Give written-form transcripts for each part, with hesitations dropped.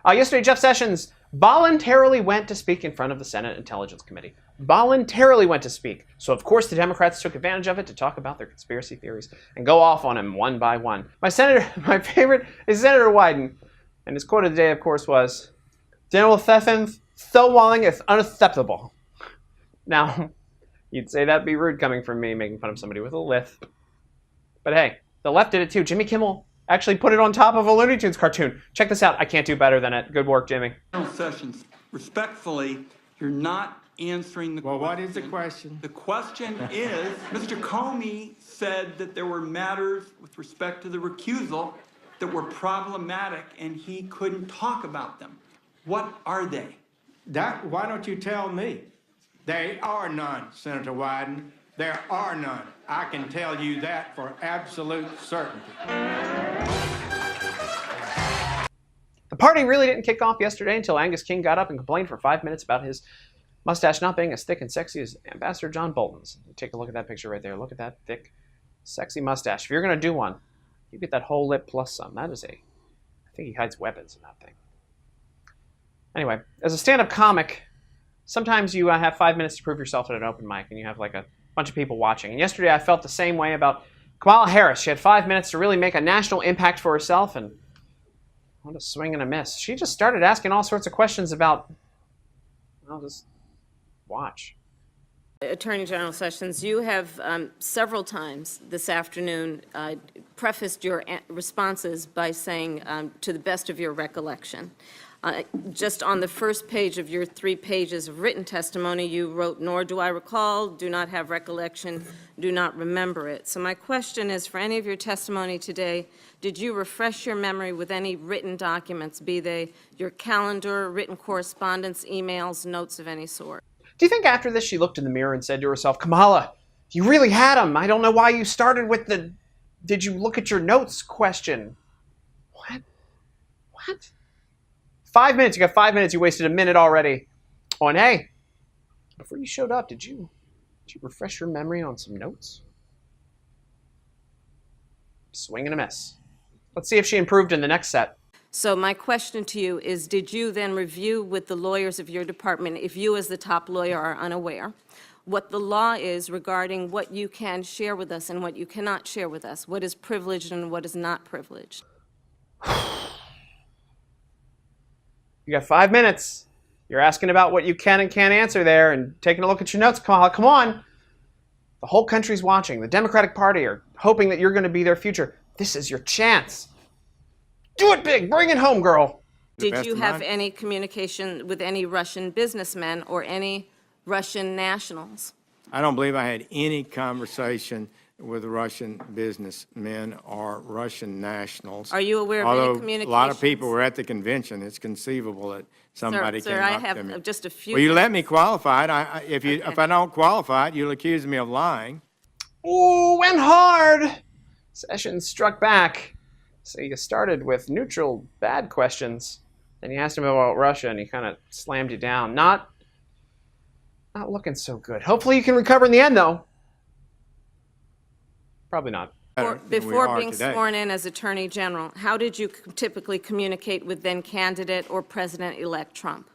Yesterday, Jeff Sessions voluntarily went to speak in front of the Senate Intelligence Committee. Voluntarily went to speak. So, of course, the Democrats took advantage of it to talk about their conspiracy theories and go off on him one by one. My favorite is Senator Wyden. And his quote of the day, of course, was, "General Sessions, stonewalling is unacceptable." Now, you'd say that'd be rude coming from me, making fun of somebody with a lisp. But hey, the left did it too. Jimmy Kimmel actually put it on top of a Looney Tunes cartoon. Check this out. I can't do better than it. Good work, Jimmy. General Sessions, respectfully, you're not answering the question. Well, what is the question? The question is, Mr. Comey said that there were matters with respect to the recusal that were problematic and he couldn't talk about them. What are they? Why don't you tell me? There are none, Senator Wyden. There are none. I can tell you that for absolute certainty. The party really didn't kick off yesterday until Angus King got up and complained for 5 minutes about his mustache not being as thick and sexy as Ambassador John Bolton's. Take a look at that picture right there. Look at that thick, sexy mustache. If you're going to do one, you get that whole lip plus some. That is I think he hides weapons in that thing. Anyway, as a stand-up comic, sometimes you have 5 minutes to prove yourself at an open mic, and you have like a bunch of people watching. And yesterday I felt the same way about Kamala Harris. She had 5 minutes to really make a national impact for herself, and what a swing and a miss. She just started asking all sorts of questions about, well, just watch. Attorney General Sessions, you have several times this afternoon prefaced your responses by saying, to the best of your recollection. Just on the first page of your 3 pages of written testimony, you wrote, "Nor do I recall, do not have recollection, do not remember it." So my question is, for any of your testimony today, did you refresh your memory with any written documents, be they your calendar, written correspondence, emails, notes of any sort? Do you think after this she looked in the mirror and said to herself, "Kamala, you really had him. I don't know why you started with the did you look at your notes question." What? 5 minutes. You got 5 minutes. You wasted a minute already. Oh, and hey, before you showed up, did you refresh your memory on some notes? Swing and a miss. Let's see if she improved in the next set. So my question to you is, did you then review with the lawyers of your department, if you as the top lawyer are unaware, what the law is regarding what you can share with us and what you cannot share with us, what is privileged and what is not privileged? You got 5 minutes. You're asking about what you can and can't answer there and taking a look at your notes, Kamala. Come on. The whole country's watching. The Democratic Party are hoping that you're going to be their future. This is your chance. Do it big. Bring it home, girl. Did you have any communication with any Russian businessmen or any Russian nationals? I don't believe I had any conversation with Russian businessmen or Russian nationals. Are you aware of Although any communications? a lot of people were at the convention, it's conceivable that somebody Sir, came I up to me. have just a few. Well, you let me qualify it. If I don't qualify it, you'll accuse me of lying. Ooh, went hard. Sessions struck back. So you started with neutral, bad questions. Then you asked him about Russia, and he kind of slammed you down. Not looking so good. Hopefully you can recover in the end, though. Probably not. Before being sworn in as Attorney General, how did you typically communicate with then candidate or President-elect Trump?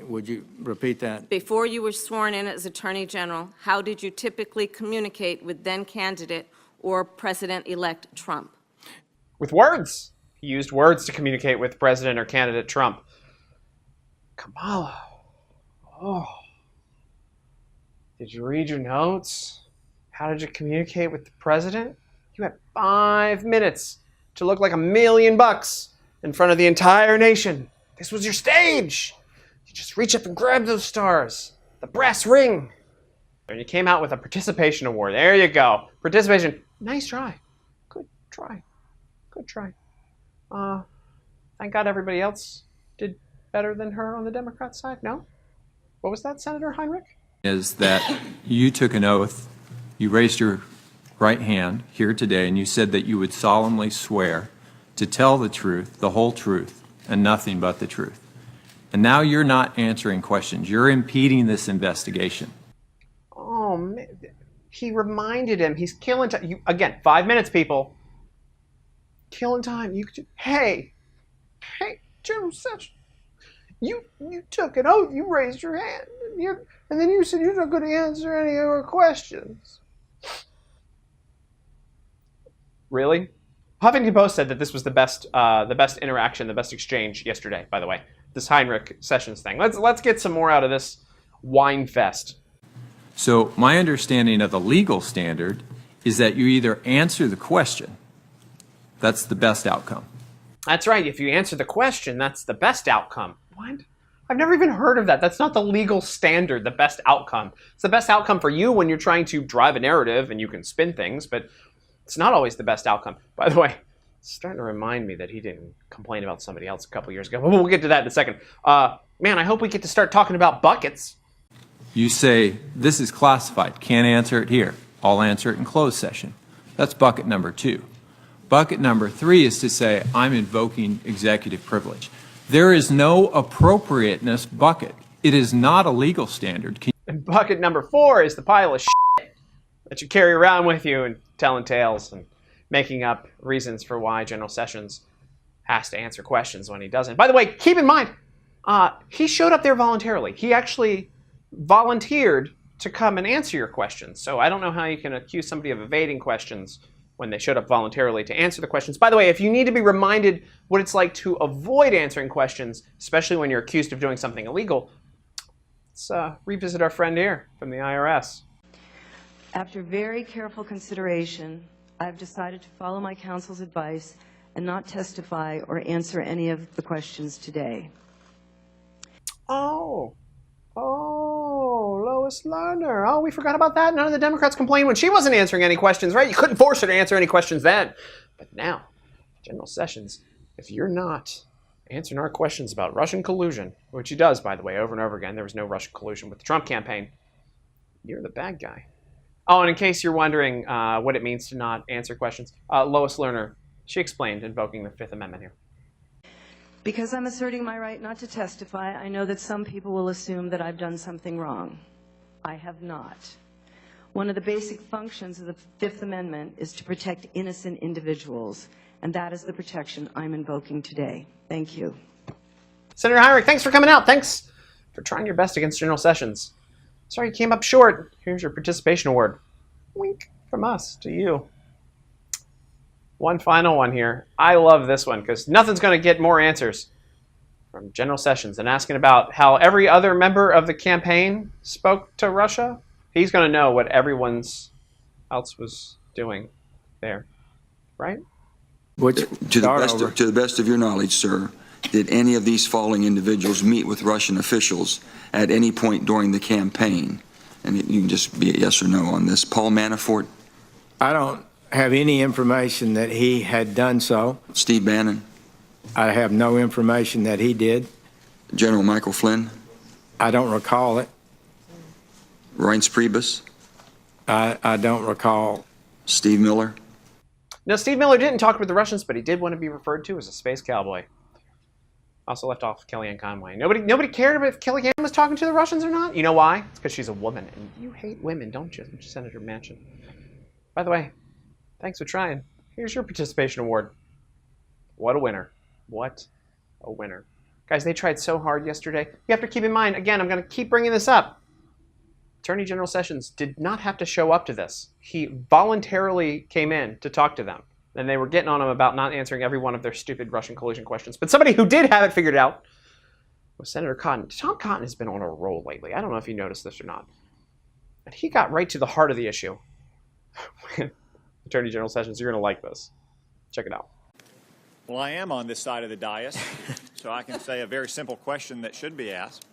Would you repeat that? Before you were sworn in as Attorney General, how did you typically communicate with then candidate or President-elect Trump? With words. He used words to communicate with President or candidate Trump. Kamala. Oh. Did you read your notes? How did you communicate with the president? You had 5 minutes to look like $1 million in front of the entire nation. This was your stage. You just reach up and grab those stars. The brass ring. And you came out with a participation award. There you go. Participation. Nice try. Good try. Good try. Thank God everybody else did better than her on the Democrat side. No? What was that, Senator Heinrich? Is that you took an oath. You raised your right hand here today, and you said that you would solemnly swear to tell the truth, the whole truth, and nothing but the truth. And now you're not answering questions. You're impeding this investigation. Oh, man. He reminded him. He's killing time. Again, 5 minutes, people. Killing time. Hey, Hey, General Sessions, you took an oath. You raised your hand, and then you said you're not going to answer any of our questions. Really? Huffington Post said that this was the best interaction, the best exchange yesterday. By the way, this Heinrich Sessions thing. Let's get some more out of this wine fest. So my understanding of the legal standard is that you either answer the question, that's the best outcome. That's right. If you answer the question, that's the best outcome. What? I've never even heard of that. That's not the legal standard, the best outcome. It's the best outcome for you when you're trying to drive a narrative and you can spin things, but it's not always the best outcome. By the way, it's starting to remind me that he didn't complain about somebody else a couple years ago. We'll get to that in a second. Man, I hope we get to start talking about buckets. You say, this is classified, can't answer it here. I'll answer it in closed session. That's bucket number 2. Bucket number 3 is to say, I'm invoking executive privilege. There is no appropriateness bucket. It is not a legal standard. And bucket number 4 is the pile of shit that you carry around with you and telling tales and making up reasons for why General Sessions has to answer questions when he doesn't. By the way, keep in mind, he showed up there voluntarily. He actually volunteered to come and answer your questions. So I don't know how you can accuse somebody of evading questions when they showed up voluntarily to answer the questions. By the way, if you need to be reminded what it's like to avoid answering questions, especially when you're accused of doing something illegal, let's revisit our friend here from the IRS. After very careful consideration, I've decided to follow my counsel's advice and not testify or answer any of the questions today. Oh, Lois Lerner. Oh, we forgot about that. None of the Democrats complained when she wasn't answering any questions, right? You couldn't force her to answer any questions then. But now, General Sessions, if you're not answering our questions about Russian collusion, which he does, by the way, over and over again, there was no Russian collusion with the Trump campaign, you're the bad guy. Oh, and in case you're wondering what it means to not answer questions, Lois Lerner, she explained, invoking the Fifth Amendment here. Because I'm asserting my right not to testify, I know that some people will assume that I've done something wrong. I have not. One of the basic functions of the Fifth Amendment is to protect innocent individuals, and that is the protection I'm invoking today. Thank you. Senator Heinrich, thanks for coming out. Thanks for trying your best against General Sessions. Sorry you came up short. Here's your participation award. Wink from us to you. One final one here. I love this one because nothing's going to get more answers from General Sessions than asking about how every other member of the campaign spoke to Russia. He's going to know what everyone else was doing there, right? To the best of your knowledge, sir, did any of these following individuals meet with Russian officials at any point during the campaign? And you can just be a yes or no on this. Paul Manafort? I don't have any information that he had done so. Steve Bannon? I have no information that he did. General Michael Flynn? I don't recall it. Reince Priebus? I don't recall. Steve Miller? No, Steve Miller didn't talk with the Russians, but he did want to be referred to as a space cowboy. Also left off Kellyanne Conway. Nobody cared if Kellyanne was talking to the Russians or not. You know why? It's because she's a woman, and you hate women, don't you, Senator Manchin? By the way, thanks for trying. Here's your participation award. What a winner. What a winner. Guys, they tried so hard yesterday. You have to keep in mind, again, I'm going to keep bringing this up. Attorney General Sessions did not have to show up to this. He voluntarily came in to talk to them. And they were getting on him about not answering every one of their stupid Russian collusion questions. But somebody who did have it figured out was Senator Cotton. Tom Cotton has been on a roll lately. I don't know if you noticed this or not. But he got right to the heart of the issue. Attorney General Sessions, you're going to like this. Check it out. Well, I am on this side of the dais, so I can say a very simple question that should be asked.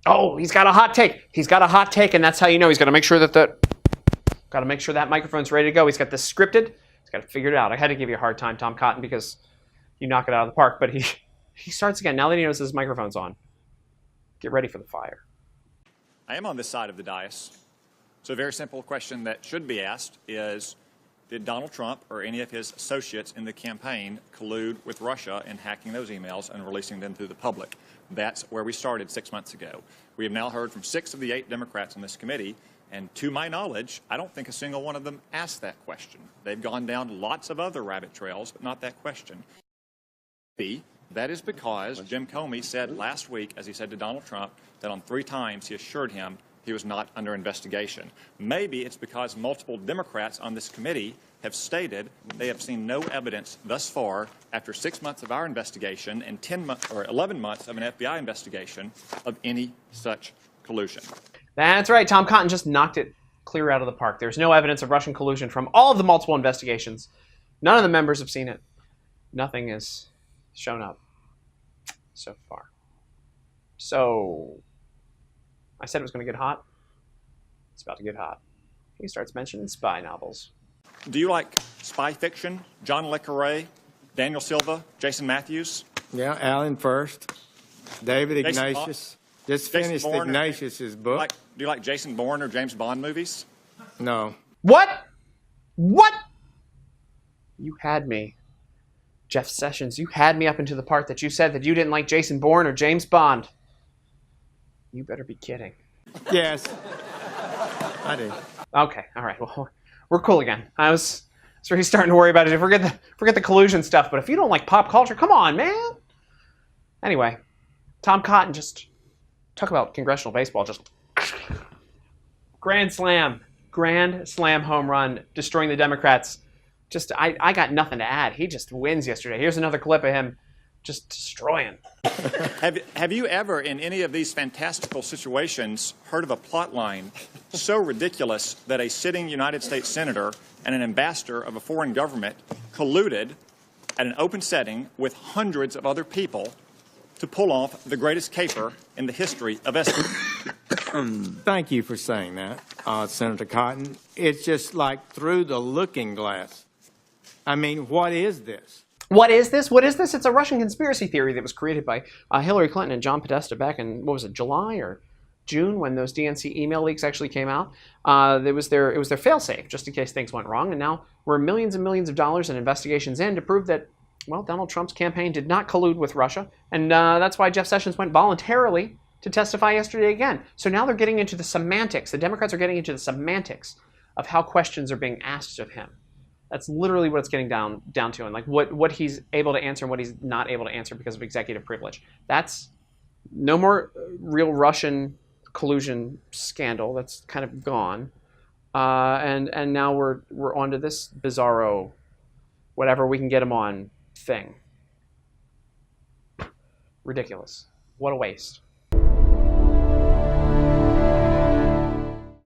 Oh, he's got a hot take. He's got a hot take, and that's how you know he's got to make sure that that microphone's ready to go. He's got this scripted. He's got to figure it out. I had to give you a hard time, Tom Cotton, because you knock it out of the park. But he starts again now that he knows his microphone's on. Get ready for the fire. I am on this side of the dais. So a very simple question that should be asked is, did Donald Trump or any of his associates in the campaign collude with Russia in hacking those emails and releasing them to the public? That's where we started 6 months ago. We have now heard from 6 of the 8 Democrats on this committee, and to my knowledge, I don't think a single one of them asked that question. They've gone down lots of other rabbit trails, but not that question. That is because Jim Comey said last week, as he said to Donald Trump, that on 3 times he assured him he was not under investigation. Maybe it's because multiple Democrats on this committee have stated they have seen no evidence thus far, after 6 months of our investigation and 11 months of an FBI investigation, of any such collusion. That's right. Tom Cotton just knocked it clear out of the park. There's no evidence of Russian collusion from all of the multiple investigations. None of the members have seen it. Nothing has shown up so far. So, I said it was going to get hot. It's about to get hot. He starts mentioning spy novels. Do you like spy fiction? John le Carré, Daniel Silva, Jason Matthews? Yeah, Alan first. David Jason Ignatius. Just finished Bourne. Ignatius's book. Do you like Jason Bourne or James Bond movies? No. What? What? You had me. Jeff Sessions, you had me up into the part that you said that you didn't like Jason Bourne or James Bond. You better be kidding. Yes. I did. Okay, all right. Well, we're cool again. I was really starting to worry about it. Forget the collusion stuff, but if you don't like pop culture, come on, man. Anyway, Tom Cotton just talk about congressional baseball. Just grand slam home run, destroying the Democrats. Just I got nothing to add. He just wins yesterday. Here's another clip of him just destroying. Have you ever, in any of these fantastical situations, heard of a plot line so ridiculous that a sitting United States senator and an ambassador of a foreign government colluded at an open setting with hundreds of other people to pull off the greatest caper in the history of espionage? Thank you for saying that, Senator Cotton. It's just like through the looking glass. I mean, what is this? What is this? What is this? It's a Russian conspiracy theory that was created by Hillary Clinton and John Podesta back in, what was it, July or June, when those DNC email leaks actually came out. It was their fail-safe, just in case things went wrong. And now we're millions and millions of dollars in investigations in to prove that, well, Donald Trump's campaign did not collude with Russia. And that's why Jeff Sessions went voluntarily to testify yesterday again. So now they're getting into the semantics. The Democrats are getting into the semantics of how questions are being asked of him. That's literally what it's getting down to, and like what he's able to answer and what he's not able to answer because of executive privilege. That's no more real Russian collusion scandal. That's kind of gone, and now we're onto this bizarro, whatever we can get him on thing. Ridiculous. What a waste.